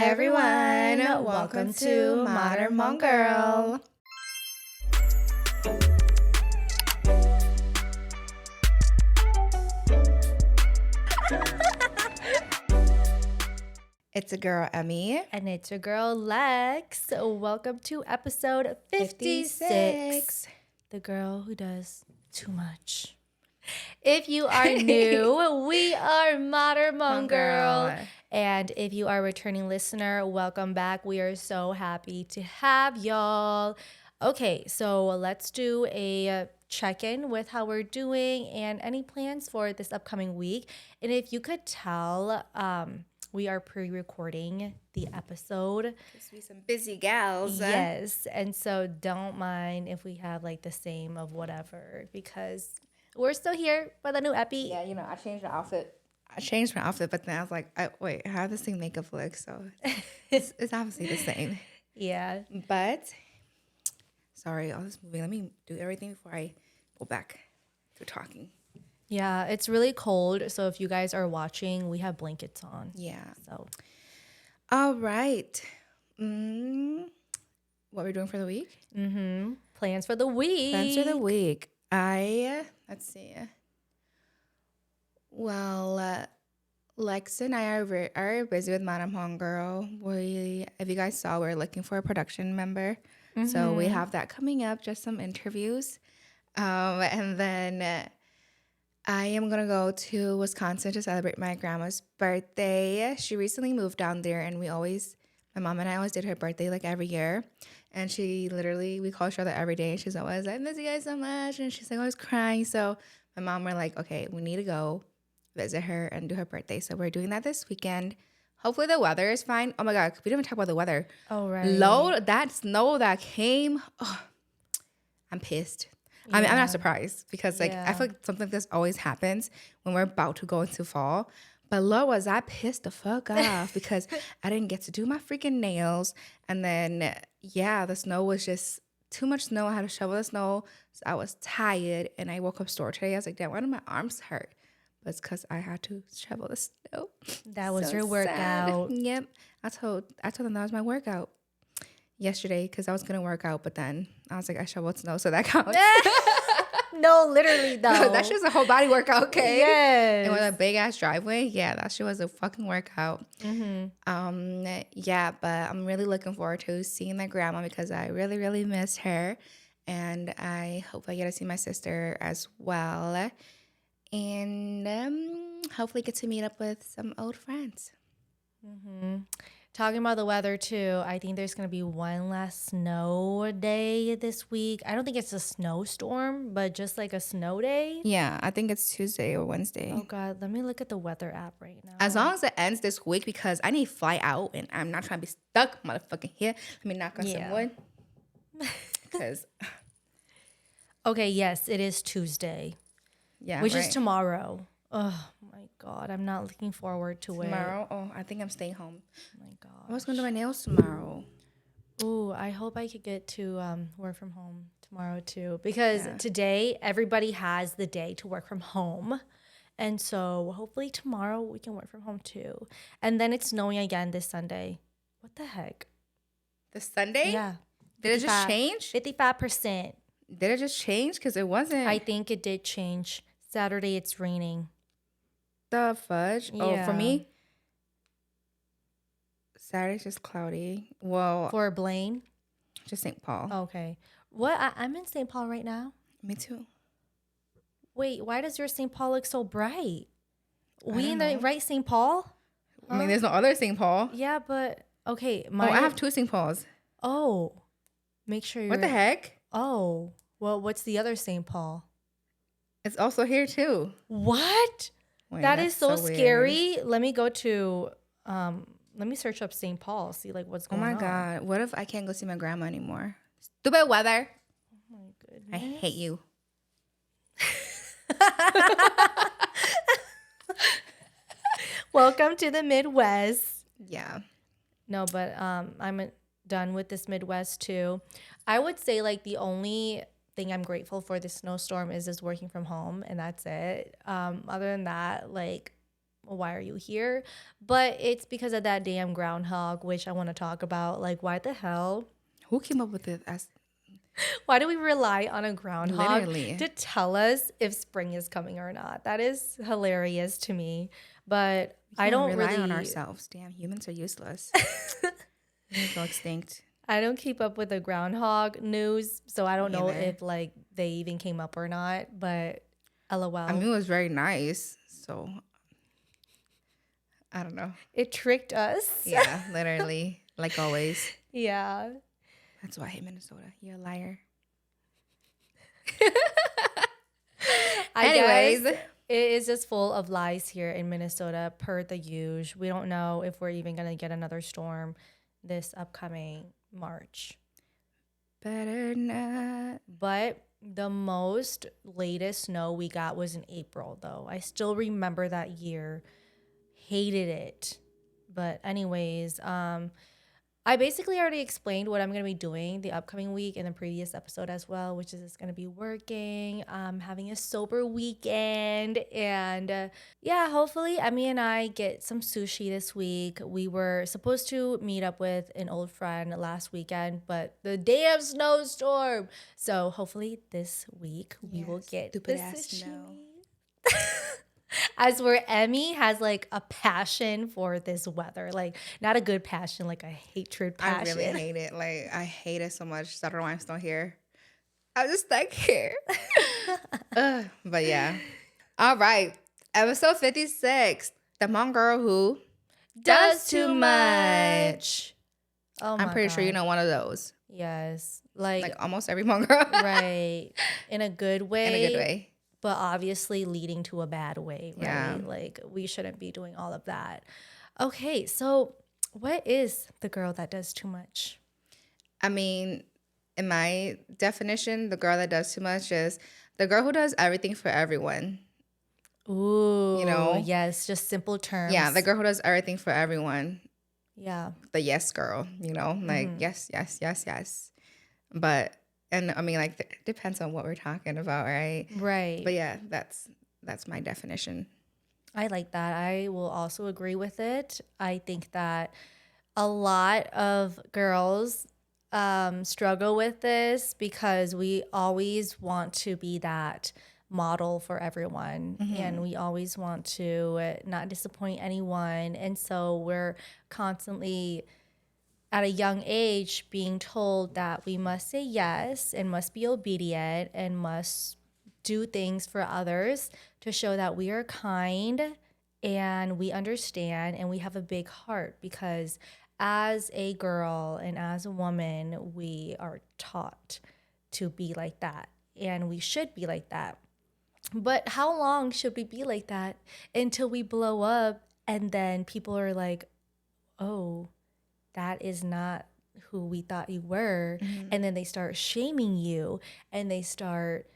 Hi everyone, welcome to Modern Hmong Girl. It's a girl, Emmy. And it's your girl, Lex. Welcome to episode 56. The girl who does too much. If you are new, we are Modern Hmong Girl. And if you are a returning listener, welcome back. We are so happy to have y'all. Okay, so let's do a check-in with how we're doing and any plans for this upcoming week. And if you could tell, we are pre-recording the episode. Just be some busy gals. Yes, and so don't mind if we have like the same of whatever because we're still here for the new epi. Yeah, you know, I changed my outfit. But then I was like, wait, how does this thing makeup look? So it's obviously the same. Yeah. But, sorry, all this moving. Let me do everything before I go back to talking. Yeah, it's really cold. So if you guys are watching, we have blankets on. Yeah. So, all right. What we're doing for the week? Plans for the week. Let's see. Well, Lex and I are busy with Madam Hmong Girl. If you guys saw, we're looking for a production member. So we have that coming up, just some interviews. And then I am going to go to Wisconsin to celebrate my grandma's birthday. She recently moved down there, and my mom and I always did her birthday like every year. And we call each other every day. And she's always like, I miss you guys so much. And she's like always crying. So my mom were like, okay, we need to go visit her and do her birthday. So we're doing that this weekend. Hopefully the weather is fine. Oh my God, we didn't even talk about the weather. Oh, right. That snow that came. Oh, I'm pissed. Yeah. I mean, I'm not surprised because I feel like something like this always happens when we're about to go into fall. But Lord, was I pissed the fuck off because I didn't get to do my freaking nails. And then, the snow was just too much snow. I had to shovel the snow. So I was tired. And I woke up sore today. I was like, damn, why do my arms hurt? But it's because I had to shovel the snow. That was your workout. Sad. Yep. I told them that was my workout yesterday because I was going to work out. But then I was like, I shoveled snow, so that counts. No, literally though. That shit was a whole body workout, okay? Yes. And with a big ass driveway, that shit was a fucking workout. But I'm really looking forward to seeing my grandma because I really, really miss her, and I hope I get to see my sister as well, and hopefully get to meet up with some old friends. Talking about the weather too, I think there's going to be one last snow day this week. I don't think it's a snowstorm, but just like a snow day. Yeah, I think it's Tuesday or Wednesday. Oh God, let me look at the weather app right now. As long as it ends this week because I need to fly out and I'm not trying to be stuck motherfucking here. Let me knock on some wood. Because okay, yes, it is Tuesday. Yeah, which is tomorrow. Oh my God, I'm not looking forward to tomorrow. Oh, I think I'm staying home. Oh my God, I was going to do my nails tomorrow. Ooh, I hope I could get to work from home tomorrow too, because today everybody has the day to work from home, and so hopefully tomorrow we can work from home too. And then it's snowing again this Sunday. What the heck? This Sunday? Yeah. Did it just change? 55%. Did it just change? Because it wasn't. I think it did change. Saturday it's raining. The fudge? Yeah. Oh, for me, Saturday's just cloudy. Well, for Blaine, just St. Paul. Okay. What? I'm in St. Paul right now. Me too. Wait, why does your St. Paul look so bright? We in the right St. Paul? I mean, there's no other St. Paul. Yeah, but okay. I have two St. Pauls. Oh, make sure you're. What the heck? Oh, well, what's the other St. Paul? It's also here too. What? Wait, that is so scary. Weird. Let me go to let me search up St. Paul, see like what's going on. Oh my God. What if I can't go see my grandma anymore? Stupid weather. Oh my goodness. I hate you. Welcome to the Midwest. Yeah. No, but I'm done with this Midwest too. I would say like the only thing I'm grateful for this snowstorm is just working from home, and that's it. Other than that, like why are you here? But it's because of that damn groundhog, which I want to talk about. Like, why the hell? Who came up with it? Why do we rely on a groundhog Literally. to tell us if spring is coming or not? That is hilarious to me. But We I can't don't rely really on ourselves. Damn, humans are useless. We go extinct. I don't keep up with the groundhog news, so I don't Me know either. if like they even came up or not, but LOL. I mean, it was very nice. So I don't know. It tricked us. Yeah, literally. Like always. Yeah. That's why I hate Minnesota. You're a liar. Anyways, Anyways. it is just full of lies here in Minnesota per the usual. We don't know if we're even going to get another storm this upcoming March. Better not. But the most latest snow we got was in April, though. I still remember that year. Hated it. But anyways, I basically already explained what I'm going to be doing the upcoming week in the previous episode as well, which is going to be working, having a sober weekend. And yeah, hopefully Emmy and I get some sushi this week. We were supposed to meet up with an old friend last weekend, but the damn snowstorm. So hopefully this week we will get the stupid ass sushi. snow. As where Emmy has like a passion for this weather, like not a good passion, like a hatred passion. I really hate it. Like, I hate it so much. So I don't know why I'm still here. I'm just stuck here. But yeah. All right. Episode 56. The Hmong girl who Does too much. Oh my I'm pretty sure you God. know one of those. Yes. Like almost every Hmong girl. Right. In a good way. In a good way. But obviously leading to a bad way, right? Yeah. Like we shouldn't be doing all of that. Okay, so what is the girl that does too much? I mean, in my definition, the girl that does too much is the girl who does everything for everyone. Ooh, You know? yes, just simple terms. Yeah, the girl who does everything for everyone. Yeah. The yes girl, you know? Like, yes, yes, yes, yes. But, and I mean, like, it depends on what we're talking about, right? Right. But yeah, that's my definition. I like that. I will also agree with it. I think that a lot of girls struggle with this because we always want to be that model for everyone and we always want to not disappoint anyone. And so we're constantly at a young age being told that we must say yes and must be obedient and must do things for others to show that we are kind and we understand and we have a big heart, because as a girl and as a woman, we are taught to be like that and we should be like that. But how long should we be like that until we blow up and then people are like, oh, that is not who we thought you were. And then they start shaming you and they start,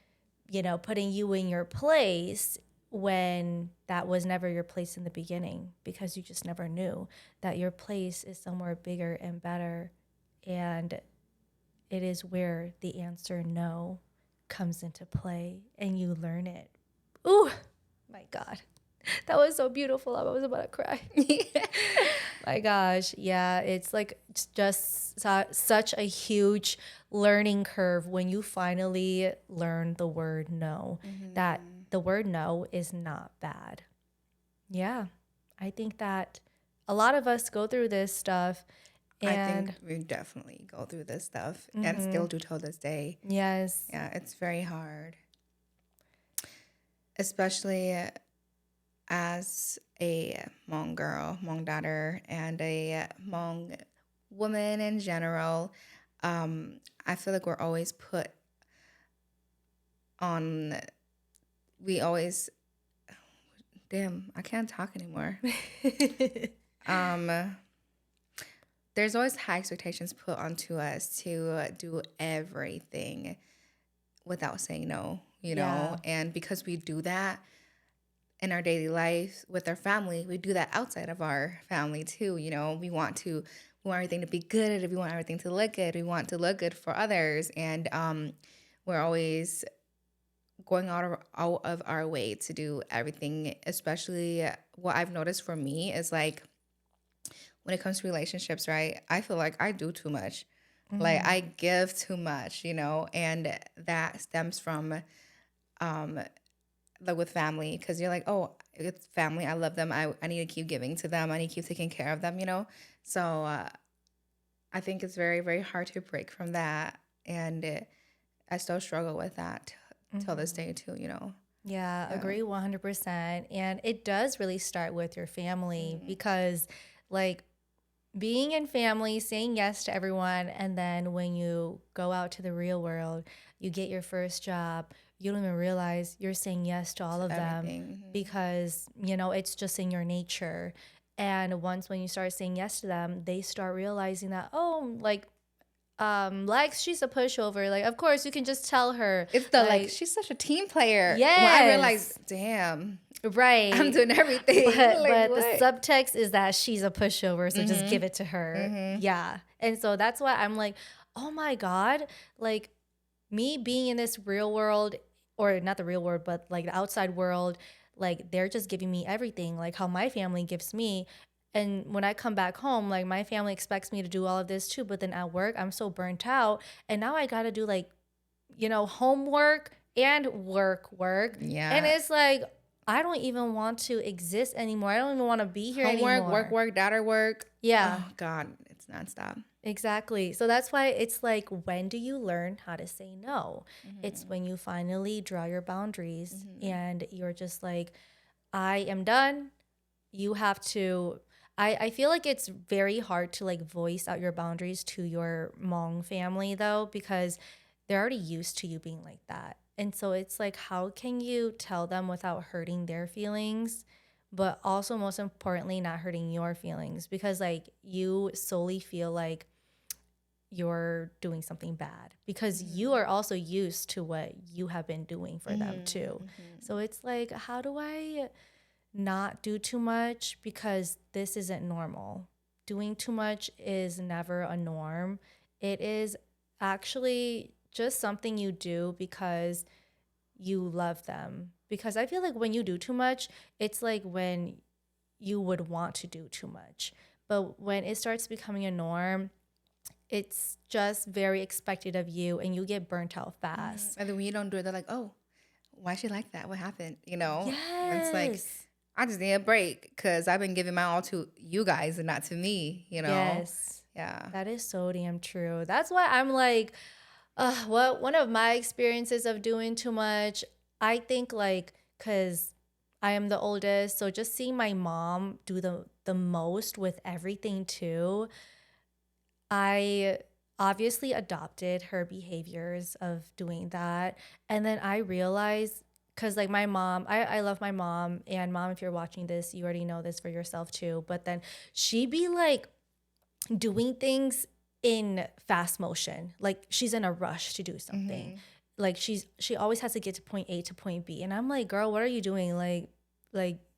putting you in your place when that was never your place in the beginning, because you just never knew that your place is somewhere bigger and better. And it is where the answer no comes into play and you learn it. Ooh, my God. That was so beautiful. I was about to cry. My gosh. Yeah, it's like just such a huge learning curve when you finally learn the word no, that the word no is not bad. Yeah, I think that a lot of us go through this stuff. And I think we definitely go through this stuff and still do till this day. yes. Yeah, it's very hard. Especially as a Hmong girl, Hmong daughter, and a Hmong woman in general. I feel like we're always put on, we always, damn, I can't talk anymore. There's always high expectations put onto us to do everything without saying no, Yeah. and because we do that in our daily life with our family, we do that outside of our family too. We want everything to be good. We want everything to look good. We want to look good for others. And we're always going out of our way to do everything, especially what I've noticed for me is like when it comes to relationships, right? I feel like I do too much. Like I give too much, and that stems from um like with family because you're like, oh, it's family. I love them. I need to keep giving to them. I need to keep taking care of them. So I think it's very, very hard to break from that. And I still struggle with that till this day, too. Yeah, Yeah. agree 100%. And it does really start with your family because, like, being in family, saying yes to everyone, and then when you go out to the real world, you get your first job, you don't even realize you're saying yes to all of them Everything. because, it's just in your nature. And once when you start saying yes to them, they start realizing that, oh, like, Lex, she's a pushover. Like, of course, you can just tell her. It's the like, Like, she's such a team player. When I realized, yes, damn, I'm right. doing everything. Like, But the what? subtext is that she's a pushover, so just give it to her. Yeah. And so that's why I'm like, oh my God, like me being in this real world, or not the real world, but like the outside world, like they're just giving me everything, like how my family gives me. And when I come back home, like my family expects me to do all of this too. But then at work, I'm so burnt out. And now I got to do like, homework and work. And Yeah. it's like, I don't even want to exist anymore. I don't even want to be here Homework, anymore. work, daughter work. Yeah, Oh, God. It's nonstop. exactly. So that's why it's like, when do you learn how to say no? It's when you finally draw your boundaries and you're just like, I am done. You have to. I feel like it's very hard to like voice out your boundaries to your Hmong family though, because they're already used to you being like that. And so it's like, how can you tell them without hurting their feelings, but also most importantly, not hurting your feelings? Because like you solely feel like you're doing something bad because you are also used to what you have been doing for them too. So it's like, how do I not do too much, because this isn't normal. Doing too much is never a norm. It is actually just something you do because you love them. Because I feel like when you do too much, it's like when you would want to do too much. But when it starts becoming a norm, it's just very expected of you and you get burnt out fast. And then when you don't do it, they're like, oh, why she like that? What happened? And it's like, Yes. I just need a break because I've been giving my all to you guys and not to me. Yes. Yeah. That is so damn true. That's why I'm like, well, one of my experiences of doing too much, I think like, cause I am the oldest, so just seeing my mom do the most with everything too, I obviously adopted her behaviors of doing that. And then I realized, because like my mom, I love my mom. And mom, if you're watching this, you already know this for yourself too. But then she be like doing things in fast motion. Like she's in a rush to do something. Like she always has to get to point A to point B. And I'm like, girl, what are you doing? Like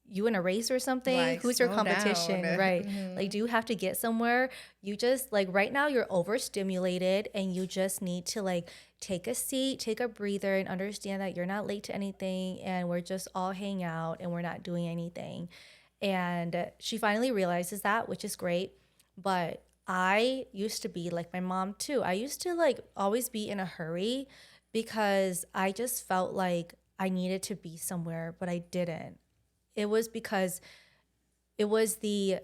you in a race or something? Like, Who's your slow competition? down. Right. Like, do you have to get somewhere? You just like right now you're overstimulated and you just need to like take a seat, take a breather, and understand that you're not late to anything and we're just all hang out and we're not doing anything. And she finally realizes that, which is great. But I used to be like my mom too. I used to like always be in a hurry because I just felt like I needed to be somewhere, but I didn't. It was because it was the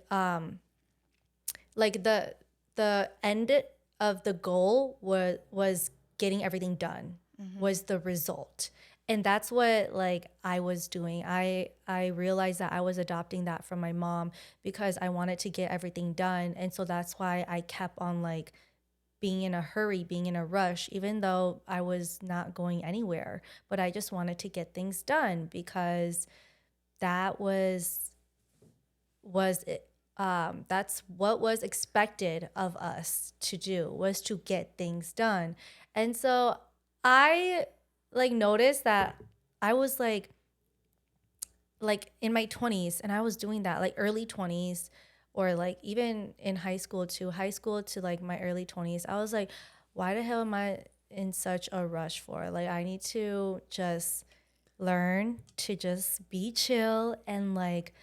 like the end of the goal was getting everything done, was the result. And that's what like I was doing. I realized that I was adopting that from my mom because I wanted to get everything done. And so that's why I kept on like being in a hurry, being in a rush, even though I was not going anywhere. But I just wanted to get things done because that was that's what was expected of us to do, was to get things done. And so I like noticed that I was like in my 20s and I was doing that, like early 20s, or like even in high school to like my early 20s. I was like, why the hell am I in such a rush for? Like I need to just learn to just be chill and like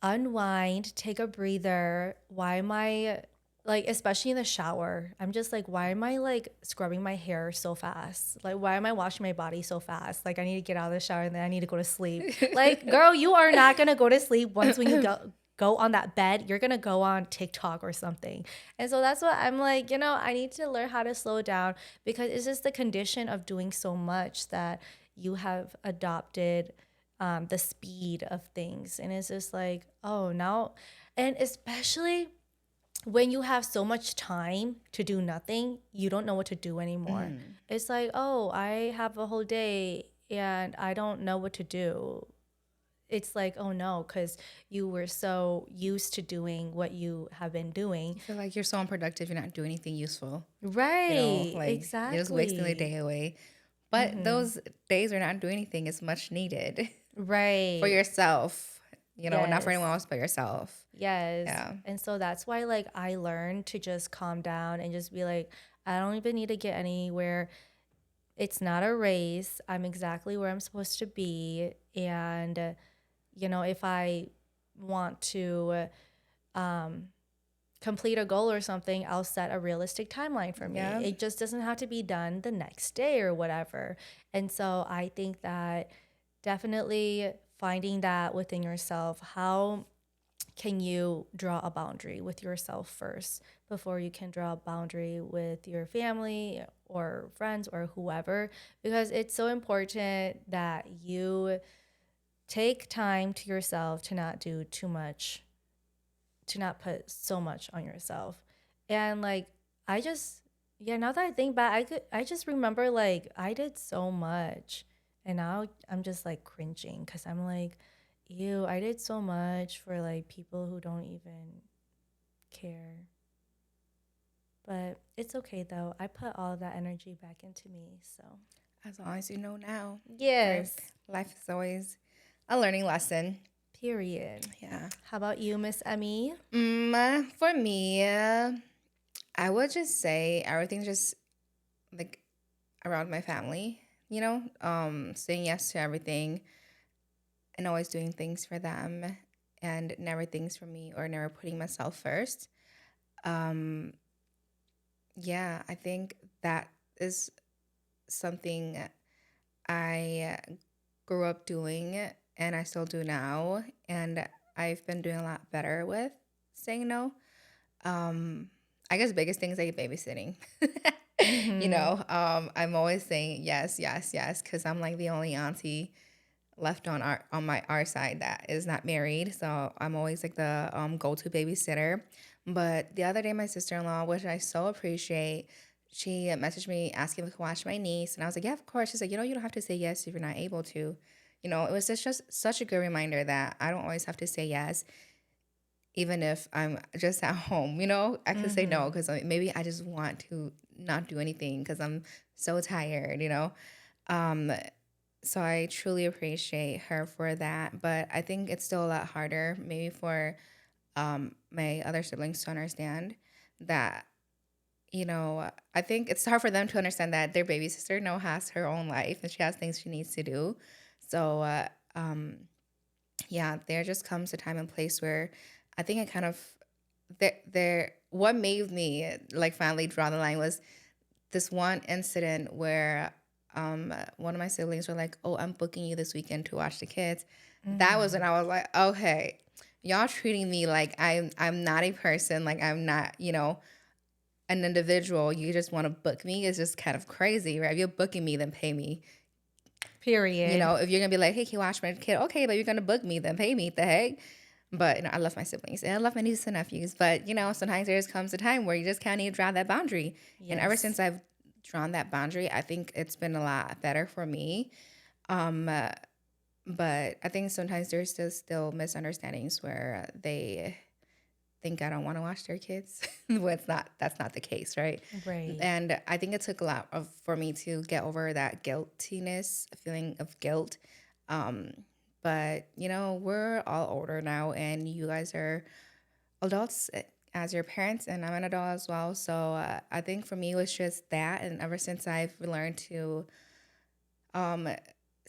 unwind, take a breather. Why am I like, especially in the shower? I'm just like, why am I like scrubbing my hair so fast? Like, why am I washing my body so fast? Like, I need to get out of the shower and then I need to go to sleep. Like, girl, you are not gonna go to sleep once when you go on that bed. You're gonna go on TikTok or something. And so that's what I'm like, I need to learn how to slow down because it's just the condition of doing so much that you have adopted the speed of things. And it's just like, oh, now, and especially when you have so much time to do nothing, you don't know what to do anymore. It's like, oh, I have a whole day and I don't know what to do. It's like, oh no, because you were so used to doing what you have been doing. I feel like you're so unproductive. You're not doing anything useful. Right, Like you're just wasting the day exactly. away. But those days are not doing anything is much needed for Right. yourself. Not for Yes. anyone else but yourself. Yes. Yeah. And so that's why like I learned to just calm down and just be like, I don't even need to get anywhere. It's not a race. I'm exactly where I'm supposed to be. And, if I want to complete a goal or something, I'll set a realistic timeline for me. Yeah. It just doesn't have to be done the next day or whatever. And so I think that definitely finding that within yourself, how can you draw a boundary with yourself first before you can draw a boundary with your family or friends or whoever? Because it's so important that you take time to yourself to not do too much, to not put so much on yourself. And like, I just, yeah, now that I think back, I just remember like I did so much. And now I'm just like cringing because I'm like, ew, I did so much for like people who don't even care. But it's okay though. I put all of that energy back into me. So, As long as you know now. Right. yes, Life is always a learning lesson. period. Yeah. How about you, Miss Emmy? For me, I would just say everything's just like around my family, saying yes to everything and always doing things for them and never things for me or never putting myself first. Um, yeah, I think that is something I grew up doing and I still do now. And I've been doing a lot better with saying no. Um, I guess biggest thing is like babysitting. Mm-hmm. I'm always saying yes, yes, yes, because I'm like the only auntie left on our side that is not married. So I'm always like the go-to babysitter. But the other day, my sister-in-law, which I so appreciate, she messaged me asking if I could watch my niece, and I was like, yeah, of course. She's like, you don't have to say yes if you're not able to. It was just such a good reminder that I don't always have to say yes even if I'm just at home, I could say no Mm-hmm. because maybe I just want to not do anything because I'm so tired. Um, so I truly appreciate her for that. But I think it's still a lot harder, maybe for my other siblings to understand that, I think it's hard for them to understand that their baby sister now has her own life and she has things she needs to do. So, yeah, there just comes a time and place where I think I kind of there what made me like finally draw the line was this one incident where one of my siblings were like, "Oh, I'm booking you this weekend to watch the kids." That was when I was like, "Okay, y'all treating me like I'm not a person, like I'm not, an individual. You just want to book me. It's just kind of crazy, right? If you're booking me, then pay me. Period. If you're gonna be like, hey, can you watch my kid? Okay, but you're gonna book me, then pay me. The heck? But I love my siblings and I love my nieces and nephews. But sometimes there just comes a time where you just kind of need to draw that boundary. And ever Yes. since I've drawn that boundary, I think it's been a lot better for me. Um, uh, but I think sometimes there's just still misunderstandings where they think I don't want to watch their kids. Well, that's not the case, right? Right. And I think it took a lot for me to get over that guiltiness, feeling of guilt. Um, but we're all older now, and you guys are adults as your parents, and I'm an adult as well. So I think for me it was just that, and ever since I've learned to um,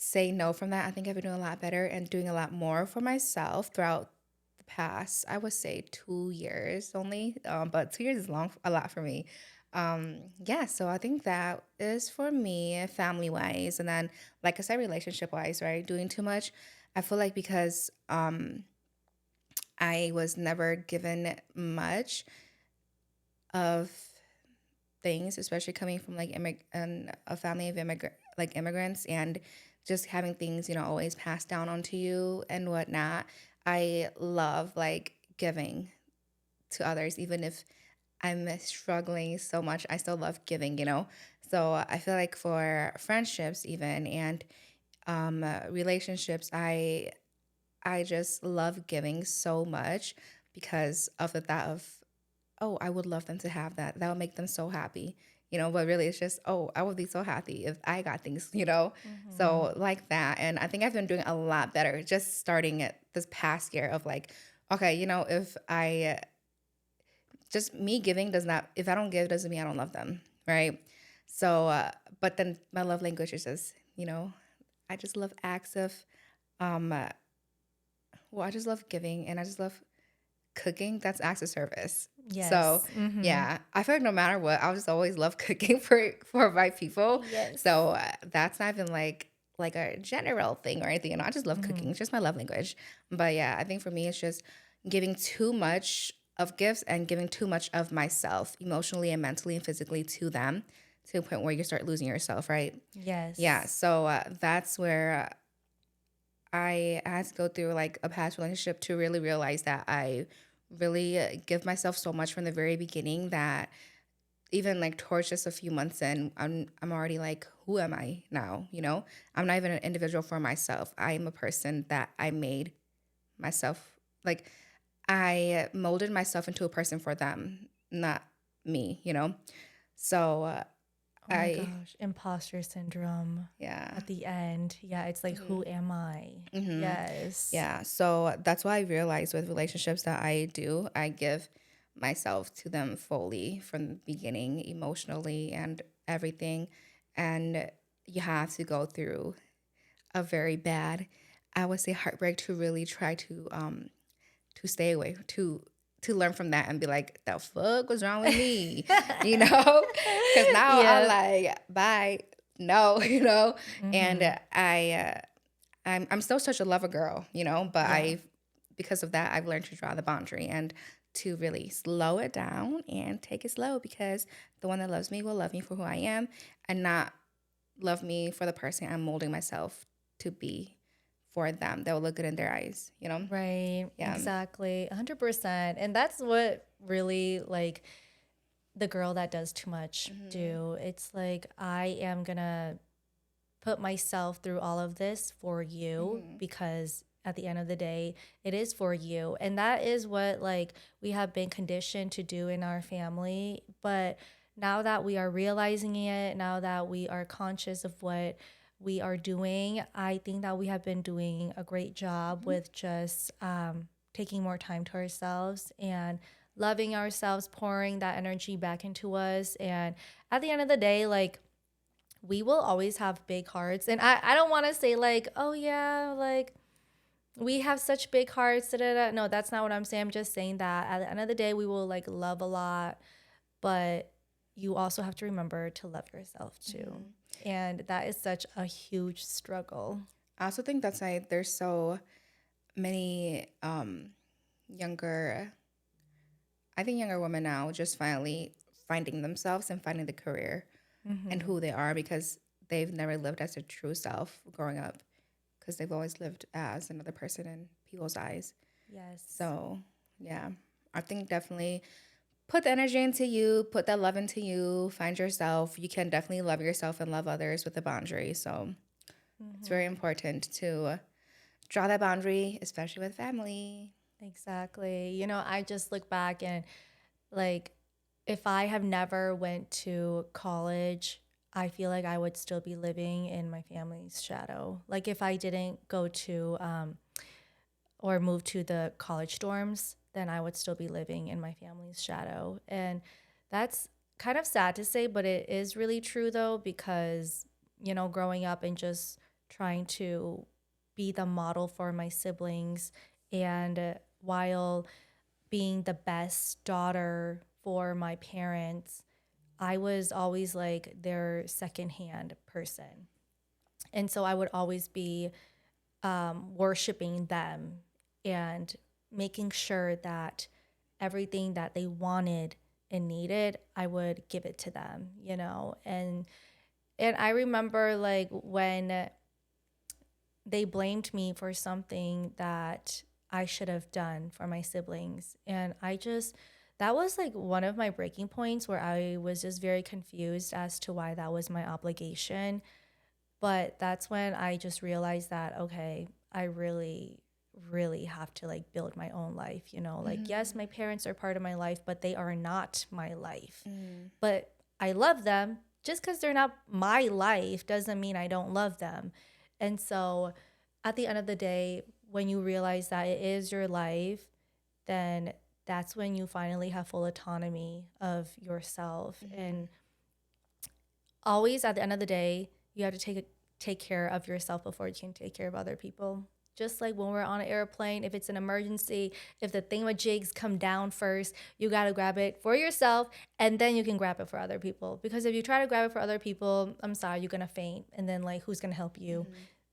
say no from that. I think I've been doing a lot better and doing a lot more for myself throughout the past, I would say 2 years only. But 2 years is a lot for me. Yeah, so I think that is for me family wise. And then, like I said, relationship wise, right? Doing too much. I feel like because I was never given much of things, especially coming from like and a family of immigrants, and just having things, always passed down onto you and whatnot. I love like giving to others, even if I'm struggling so much. I still love giving. So I feel like for friendships, even and relationships, I just love giving so much because of the thought of, oh, I would love them to have that. That would make them so happy. But really it's just, oh, I would be so happy if I got things. Mm-hmm. So like that. And I think I've been doing a lot better just starting it this past year of like, okay, if I just me giving does not, if I don't give, doesn't mean I don't love them. Right. So, but then my love language is just, I just love acts of, um, uh, well, I just love giving and I just love cooking. That's acts of service. So Yes. Mm-hmm. yeah, I feel like no matter what, I'll just always love cooking for my people. Yes. So that's not even like a general thing or anything. I just love Mm-hmm. cooking. It's just my love language. But yeah, I think for me, it's just giving too much of gifts and giving too much of myself emotionally and mentally and physically to them to a point where you start losing yourself, right? Yeah. Yes. So that's where I had to go through like a past relationship to really realize that I really give myself so much from the very beginning that even like towards just a few months in, I'm already like, who am I now? I'm not even an individual for myself. I am a person that I made myself. Like I molded myself into a person for them, not me. So Oh my I gosh, imposter syndrome yeah. at the end. Yeah, it's like, who am I? Mm-hmm. Yes. Yeah, so that's why I realized with relationships that I give myself to them fully from the beginning, emotionally and everything. And you have to go through a very bad, I would say, heartbreak to really try to stay away, to learn from that and be like, the fuck was wrong with me, you know? Because now I'm Yep. like, bye, no, and Mm-hmm. I'm still such a lover girl, but Yeah. because of that, I've learned to draw the boundary and to really slow it down and take it slow because the one that loves me will love me for who I am and not love me for the person I'm molding myself to be for them. That will look good in their eyes. Right. Yeah. Exactly. 100%. And that's what really like the girl that does too much Mm-hmm. do. It's like, I am going to put myself through all of this for you Mm-hmm. because at the end of the day it is for you, and that is what like we have been conditioned to do in our family. But now that we are realizing it, now that we are conscious of what we are doing, I think that we have been doing a great job Mm-hmm. with just taking more time to ourselves and loving ourselves, pouring that energy back into us. And at the end of the day, like, we will always have big hearts. And I don't want to say like, oh yeah, like we have such big hearts. Da, da, da. No, that's not what I'm saying. I'm just saying that at the end of the day, we will like love a lot, but you also have to remember to love yourself too. Mm-hmm. And that is such a huge struggle. I also think that's why there's so many younger I think younger women now just finally finding themselves and finding the career and Mm-hmm. who they are because they've never lived as their true self growing up because they've always lived as another person in people's eyes. Yes. So, yeah, I think definitely put the energy into you, put that love into you, find yourself. You can definitely love yourself and love others with a boundary. So, it's very Mm-hmm. important to draw that boundary, especially with family. Exactly. You know, I just look back and like, if I have never went to college, I feel like I would still be living in my family's shadow. Like if I didn't go to or move to the college dorms, then I would still be living in my family's shadow. And that's kind of sad to say, but it is really true though, because, you know, growing up and just trying to be the model for my siblings, and while being the best daughter for my parents, I was always like their secondhand person. And so I would always be worshiping them and making sure that everything that they wanted and needed, I would give it to them, you know? And I remember like when they blamed me for something that I should have done for my siblings. And that was like one of my breaking points where I was just very confused as to why that was my obligation. But that's when I just realized that, okay, I really, really have to like build my own life, you know? Like, yes, my parents are part of my life, but they are not my life. But I love them. Just because they're not my life doesn't mean I don't love them. And so at the end of the day, when you realize that it is your life, then that's when you finally have full autonomy of yourself. And always at the end of the day, you have to take care of yourself before you can take care of other people. Just like when we're on an airplane, if it's an emergency, if the thingamajigs come down first, you got to grab it for yourself and then you can grab it for other people. Because if you try to grab it for other people, I'm sorry, you're going to faint. And then, like, who's going to help you?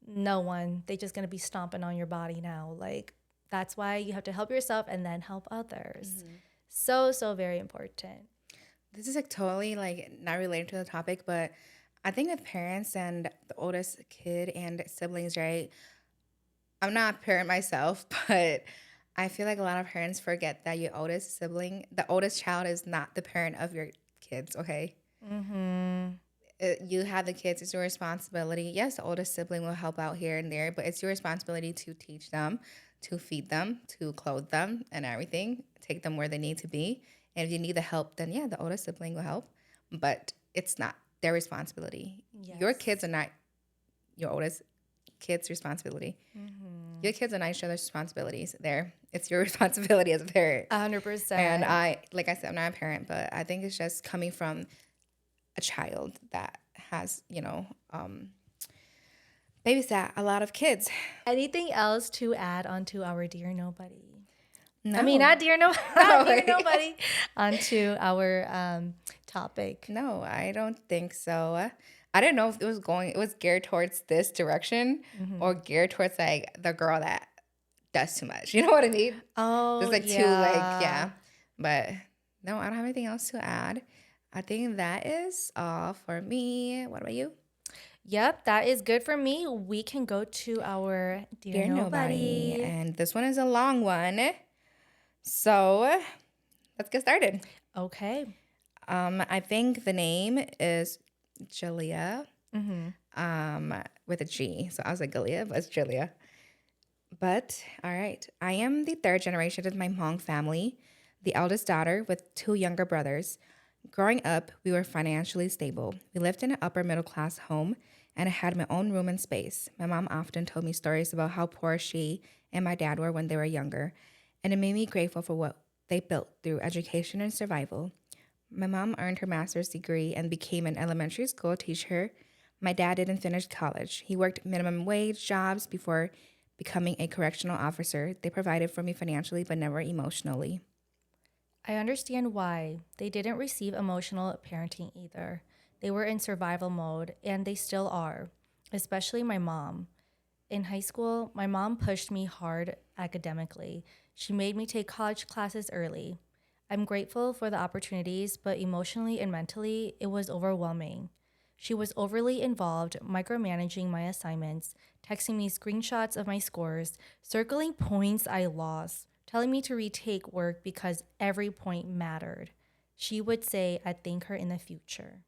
No one. They're just going to be stomping on your body now. Like, that's why you have to help yourself and then help others. So, so very important. This is like totally like not related to the topic, but I think with parents and the oldest kid and siblings, right? I'm not a parent myself, but I feel like a lot of parents forget that your oldest sibling, the oldest child, is not the parent of your kids. Okay, you have the kids; it's your responsibility. Yes, the oldest sibling will help out here and there, but it's your responsibility to teach them, to feed them, to clothe them, and everything. Take them where they need to be. And if you need the help, then yeah, the oldest sibling will help. But it's not their responsibility. Your kids are not your oldest kid's responsibility. Your kids are not each other's responsibilities. There, it's your responsibility as a parent. 100%. And like I said, I'm not a parent, but I think it's just coming from a child that has, babysat a lot of kids. Anything else to add onto our Dear Nobody? No. I mean, not Dear Nobody, onto our topic. No, I don't think so. I didn't know if it was geared towards this direction or geared towards like the girl that does too much. You know what I mean? Oh, There's like two, like, yeah. But no, I don't have anything else to add. I think that is all for me. What about you? Yep, that is good for me. We can go to our Dear Nobody. And this one is a long one. So let's get started. Okay. I think the name is Julia, with a G. So I was like Galia, but it's Julia. But all right, I am the third generation of my Hmong family, the eldest daughter with two younger brothers. Growing up, we were financially stable. We lived in an upper middle class home, and I had my own room and space. My mom often told me stories about how poor she and my dad were when they were younger, and it made me grateful for what they built through education and survival. My mom earned her master's degree and became an elementary school teacher. My dad didn't finish college. He worked minimum wage jobs before becoming a correctional officer. They provided for me financially, but never emotionally. I understand why. They didn't receive emotional parenting either. They were in survival mode, and they still are, especially my mom. In high school, my mom pushed me hard academically. She made me take college classes early. I'm grateful for the opportunities, but emotionally and mentally, it was overwhelming. She was overly involved, micromanaging my assignments, texting me screenshots of my scores, circling points I lost, telling me to retake work because every point mattered. She would say I'd thank her in the future.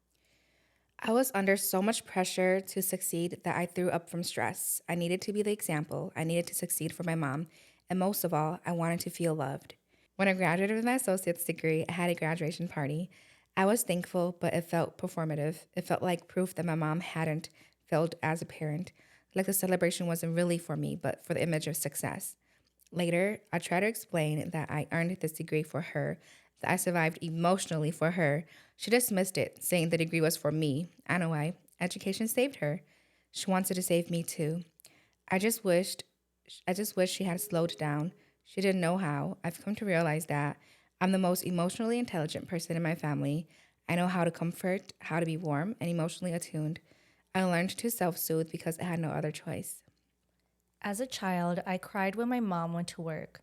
I was under so much pressure to succeed that I threw up from stress. I needed to be the example. I needed to succeed for my mom. And most of all, I wanted to feel loved. When I graduated with my associate's degree, I had a graduation party. I was thankful, but it felt performative. It felt like proof that my mom hadn't failed as a parent. Like the celebration wasn't really for me, but for the image of success. Later, I tried to explain that I earned this degree for her, that I survived emotionally for her. She dismissed it, saying the degree was for me. I know why. Education saved her. She wanted to save me too. I just wished I just wish she had slowed down. She didn't know how. I've come to realize that I'm the most emotionally intelligent person in my family. I know how to comfort, how to be warm and emotionally attuned. I learned to self-soothe because I had no other choice. As a child, I cried when my mom went to work.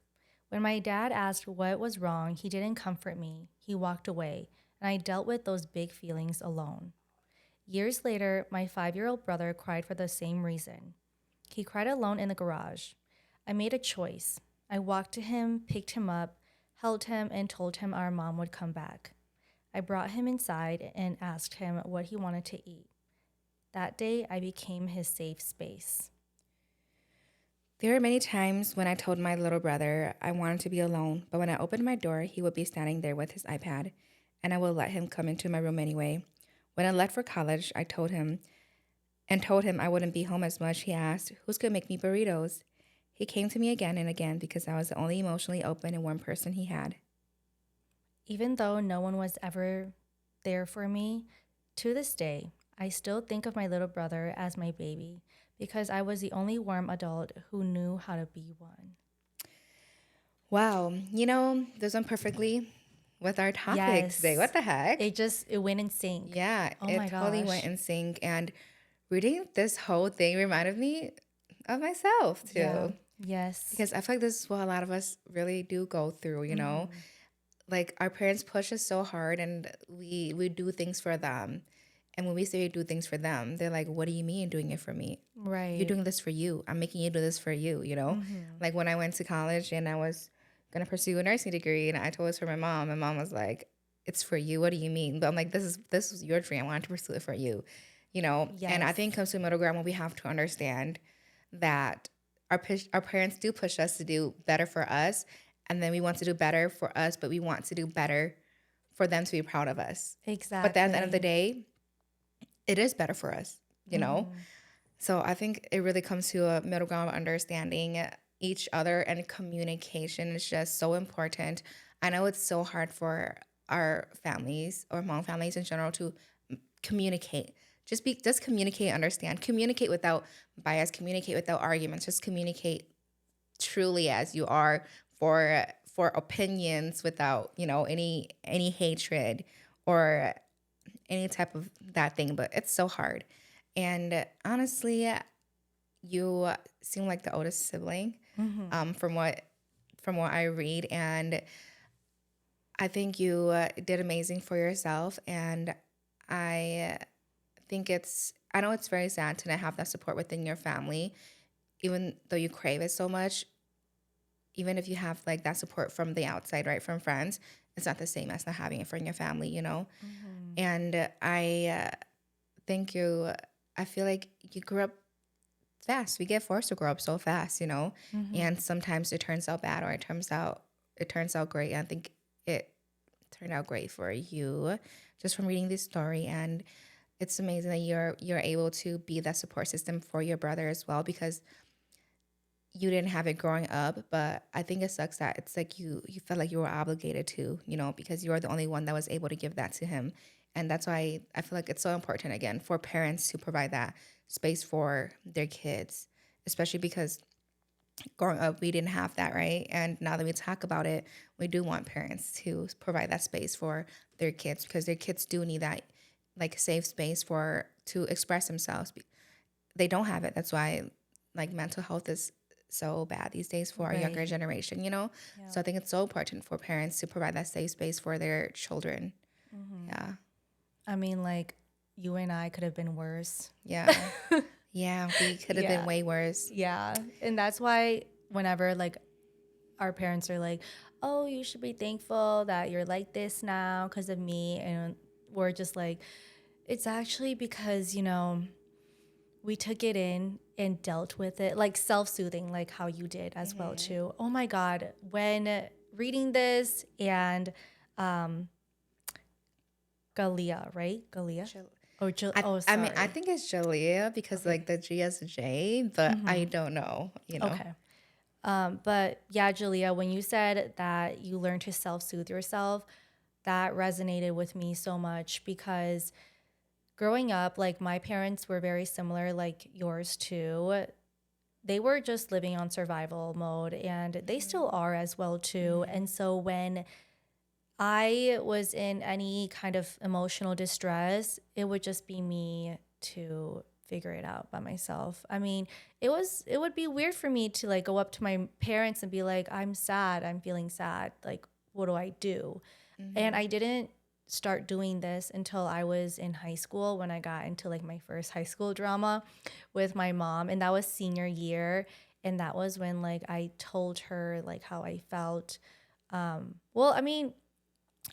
When my dad asked what was wrong, he didn't comfort me. He walked away, and I dealt with those big feelings alone. Years later, my 5-year-old brother cried for the same reason. He cried alone in the garage. I made a choice. I walked to him, picked him up, held him, and told him our mom would come back. I brought him inside and asked him what he wanted to eat. That day, I became his safe space. There were many times when I told my little brother I wanted to be alone, but when I opened my door, he would be standing there with his iPad, and I would let him come into my room anyway. When I left for college, I told him I wouldn't be home as much. He asked, "Who's going to make me burritos?" He came to me again and again because I was the only emotionally open and warm person he had. Even though no one was ever there for me, to this day, I still think of my little brother as my baby because I was the only warm adult who knew how to be one. Wow, this went perfectly with our topic today. Yes. What the heck? It went in sync. Yeah, Oh it my totally went gosh. in sync. And reading this whole thing reminded me of myself Yeah. too. Yes. Because I feel like this is what a lot of us really do go through. Like our parents push us so hard and we do things for them. And when we say we do things for them, they're like, "What do you mean doing it for me? You're Right. doing this for you. I'm making you do this for you." Like when I went to college and I was gonna pursue a nursing degree and I told this for my mom was like, "It's for you. What do you mean?" But I'm like, this is your dream. I wanted to pursue it for you. And I Yes. think it comes to a middle ground when we have to understand that our parents do push us to do better for us, and then we want to do better for us, but we want to do better for them to be proud of us. But then at the end of the Exactly. day, it is better for us. So I think it really comes to a middle ground of understanding each other, and communication is just so important. I know it's so hard for our families or Hmong families in general to communicate. Just communicate, understand. Communicate without bias, communicate without arguments, just communicate truly as you are for opinions without, any hatred or any type of that thing, but it's so hard. And honestly, you seem like the oldest sibling, from what I read, and I think you did amazing for yourself. And I think I know it's very sad to not have that support within your family, even though you crave it so much. Even if you have like that support from the outside, right, from friends, it's not the same as not having it from your family. And I think I feel like you grew up fast. We get forced to grow up so fast. And sometimes it turns out bad or it turns out great. And I think it turned out great for you just from reading this story. And it's amazing that you're able to be that support system for your brother as well, because you didn't have it growing up. But I think it sucks that it's like you felt like you were obligated to, because you are the only one that was able to give that to him. And that's why I feel like it's so important, again, for parents to provide that space for their kids, especially because growing up we didn't have that, right? And now that we talk about it, we do want parents to provide that space for their kids, because their kids do need that like safe space for to express themselves. They don't have it. That's why like mental health is so bad these days for our younger Right. generation. Yeah. So I think it's so important for parents to provide that safe space for their children. Yeah. I mean, like, you and I could have been worse. Yeah. Yeah, we could have been Yeah. way worse. Yeah. And that's why whenever like our parents are like, "Oh, you should be thankful that you're like this now because of me." And we're just like, it's actually because, we took it in and dealt with it, like self-soothing, like how you did as well too. Oh my God. When reading this and Galia, right? Galia? Or I mean, I sorry. think it's Jalea because Okay. like the G is a J, but I don't know. Okay. But yeah, Julia, when you said that you learned to self soothe yourself, that resonated with me so much because growing up, like my parents were very similar, like yours too. They were just living on survival mode, and they still are as well too. And so when I was in any kind of emotional distress, it would just be me to figure it out by myself. I mean, it would be weird for me to like go up to my parents and be like, "I'm sad, I'm feeling sad. Like, what do I do?" And I didn't start doing this until I was in high school when I got into like my first high school drama with my mom, and that was senior year, and that was when like I told her like how I felt. Well, I mean,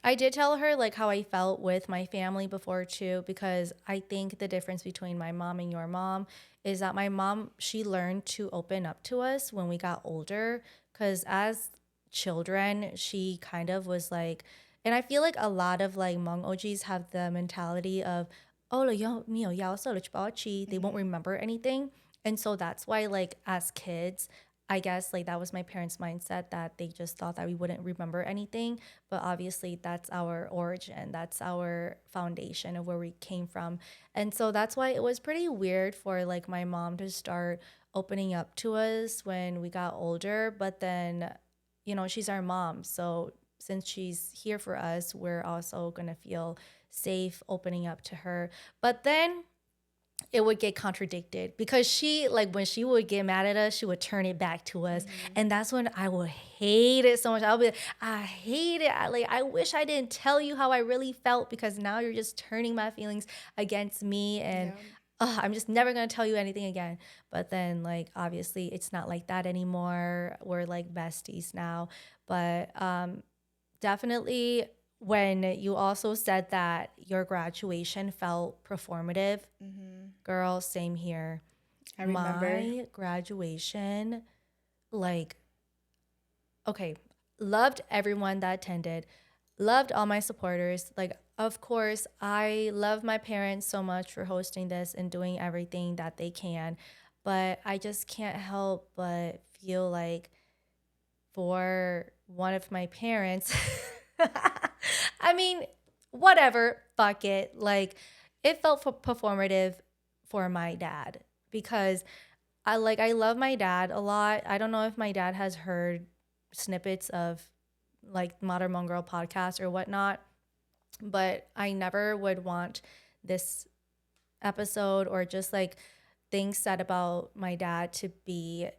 I did tell her like how I felt with my family before too, because I think the difference between my mom and your mom is that my mom, she learned to open up to us when we got older. Because as children, she kind of was like, and I feel like a lot of like Hmong OGs have the mentality of, oh, they won't remember anything. And so that's why, like, as kids, I guess like that was my parents' mindset that they just thought that we wouldn't remember anything. But obviously, that's our origin, that's our foundation of where we came from. And so that's why it was pretty weird for like my mom to start opening up to us when we got older. But then, you know, she's our mom. So since she's here for us, we're also going to feel safe opening up to her. But then it would get contradicted because she, like, when she would get mad at us, she would turn it back to us. And that's when I would hate it so much. I'll be like, I hate it. I wish I didn't tell you how I really felt, because now you're just turning my feelings against me. And I'm just never going to tell you anything again. But then, like, obviously it's not like that anymore. We're like besties now. But definitely, when you also said that your graduation felt performative, girl, same here. I remember. My graduation, like, okay, loved everyone that attended, loved all my supporters. Like, of course, I love my parents so much for hosting this and doing everything that they can. But I just can't help but feel like for one of my parents, I mean, whatever, fuck it. Like, it felt performative for my dad, because I love my dad a lot. I don't know if my dad has heard snippets of like Modern Hmong Girl podcast or whatnot, but I never would want this episode or just like things said about my dad to be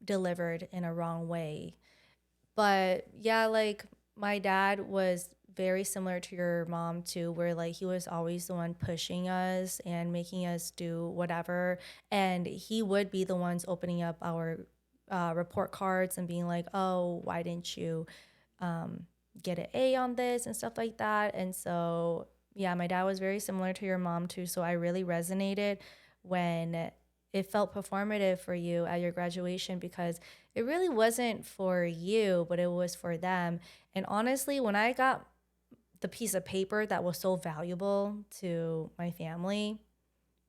delivered in a wrong way. But yeah, like my dad was very similar to your mom too, where like he was always the one pushing us and making us do whatever. And he would be the ones opening up our report cards and being like, oh, why didn't you get an A on this and stuff like that. And so, yeah, my dad was very similar to your mom too. So I really resonated when it felt performative for you at your graduation, because it really wasn't for you, but it was for them. And honestly, when I got the piece of paper that was so valuable to my family,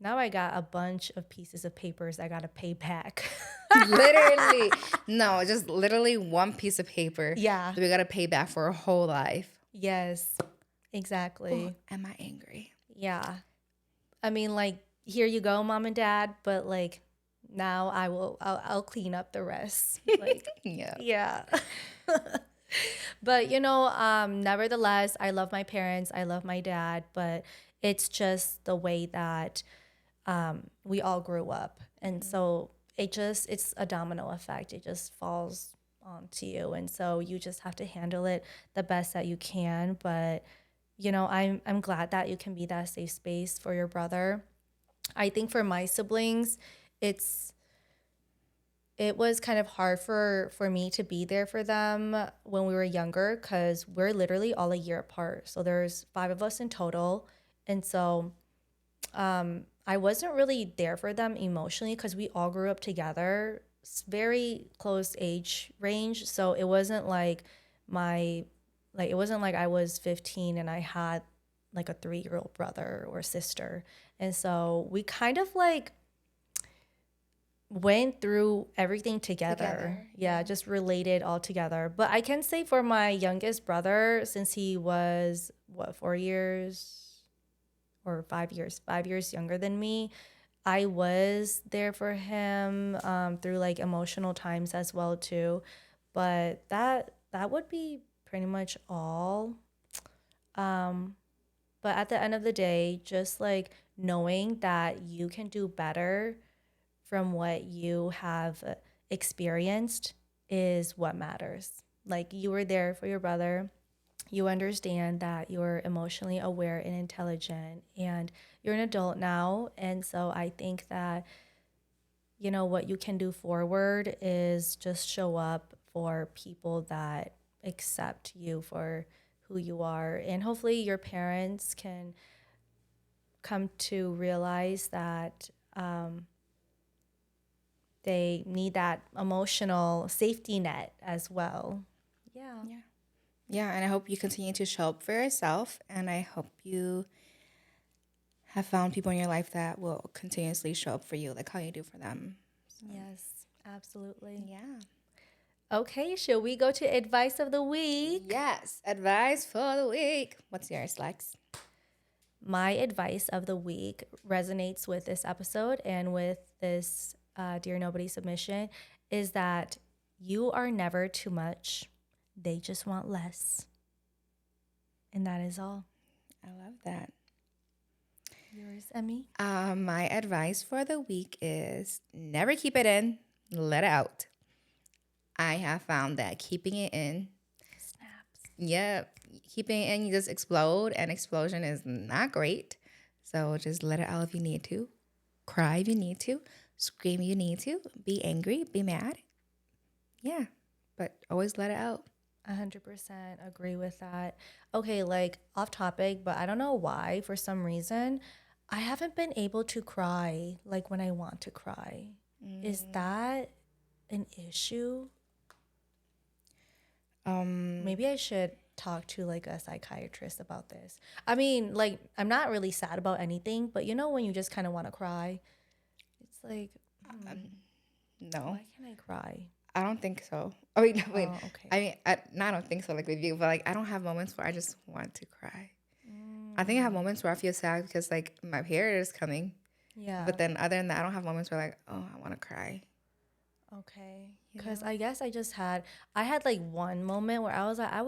now I got a bunch of pieces of papers I got to pay back. Literally. No, just literally one piece of paper. Yeah. That we got to pay back for a whole life. Yes, exactly. Oh, am I angry? Yeah. I mean, like, here you go, mom and dad, but like now I'll clean up the rest. Like, yeah. But you know, nevertheless, I love my parents, I love my dad, but it's just the way that we all grew up. And so it's a domino effect. It just falls onto you. And so you just have to handle it the best that you can. But you know, I'm glad that you can be that safe space for your brother. I think for my siblings, it was kind of hard for me to be there for them when we were younger, because we're literally all a year apart. So there's 5 of us in total. And so I wasn't really there for them emotionally, because we all grew up together. It's very close age range. So it wasn't like it wasn't like I was 15 and I had like a 3-year-old brother or sister. And so we kind of like went through everything together. Yeah, just related all together. But I can say for my youngest brother, since he was 4 years or 5 years younger than me. I was there for him through like emotional times as well too, but that would be pretty much all. Um, but at the end of the day, just like knowing that you can do better from what you have experienced is what matters. Like you were there for your brother. You understand that you're emotionally aware and intelligent, and you're an adult now. And so I think that, you know, what you can do forward is just show up for people that accept you for who you are. And hopefully your parents can come to realize that they need that emotional safety net as well. Yeah. Yeah. Yeah, and I hope you continue to show up for yourself, and I hope you have found people in your life that will continuously show up for you, like how you do for them. So, Yes, absolutely. yeah. Okay, shall we go to advice of the week? Yes, advice for the week. What's yours, Lex? My advice of the week resonates with this episode and with this Dear Nobody submission is that you are never too much. They just want less. And that is all. I love that. Yours, Emmy? My advice for the week is never keep it in, let it out. I have found that keeping it in, Snaps. keeping it in, you just explode, and explosion is not great. So just let it out if you need to. Cry if you need to. Scream if you need to. Be angry, be mad. Yeah, but always let it out. 100% agree with that. Okay, like off topic, but I don't know why, for some reason, I haven't been able to cry like when I want to cry. Is that an issue? Maybe I should talk to like a psychiatrist about this. I mean, like, I'm not really sad about anything, but you know, when you just kind of want to cry, it's like, No, why can't I cry? I don't think so. Oh, wait, no, wait. Oh, okay. I mean, I don't think so, like with you, but like I don't have moments where I just want to cry. I think I have moments where I feel sad because like my period is coming. Yeah. But then other than that, I don't have moments where like, oh, I want to cry. Okay. Because I guess I had like one moment where I was like, I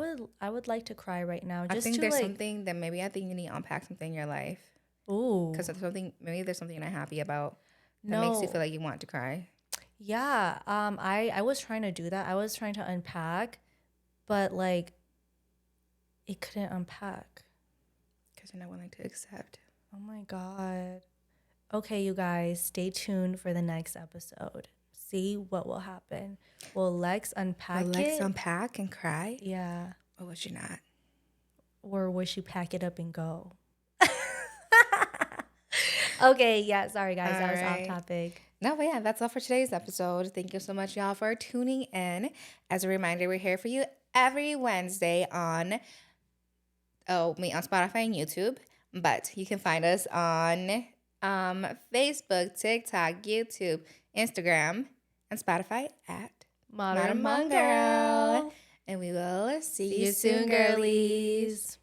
would like to cry right now. I Just think to there's like, something that maybe I think you need to unpack something in your life ooh, because maybe there's something you're not happy about that makes you no. feel like you want to cry. Yeah. I was trying to do that. I was trying to unpack, but like, it couldn't unpack. Because you're not willing to accept. Oh my God. Okay, you guys, stay tuned for the next episode. See what will happen. Will Lex unpack Will Lex it? unpack and cry? Yeah. Or will she not? Or will she pack it up and go? Okay, yeah, sorry guys, that was off topic. No, but yeah, that's all for today's episode. Thank you so much, y'all, for tuning in. As a reminder, we're here for you every Wednesday on Spotify and YouTube. But you can find us on Facebook, TikTok, YouTube, Instagram, and Spotify at Modern Modern Hmong Hmong Girl. Girl. And we will see See you soon, girlies.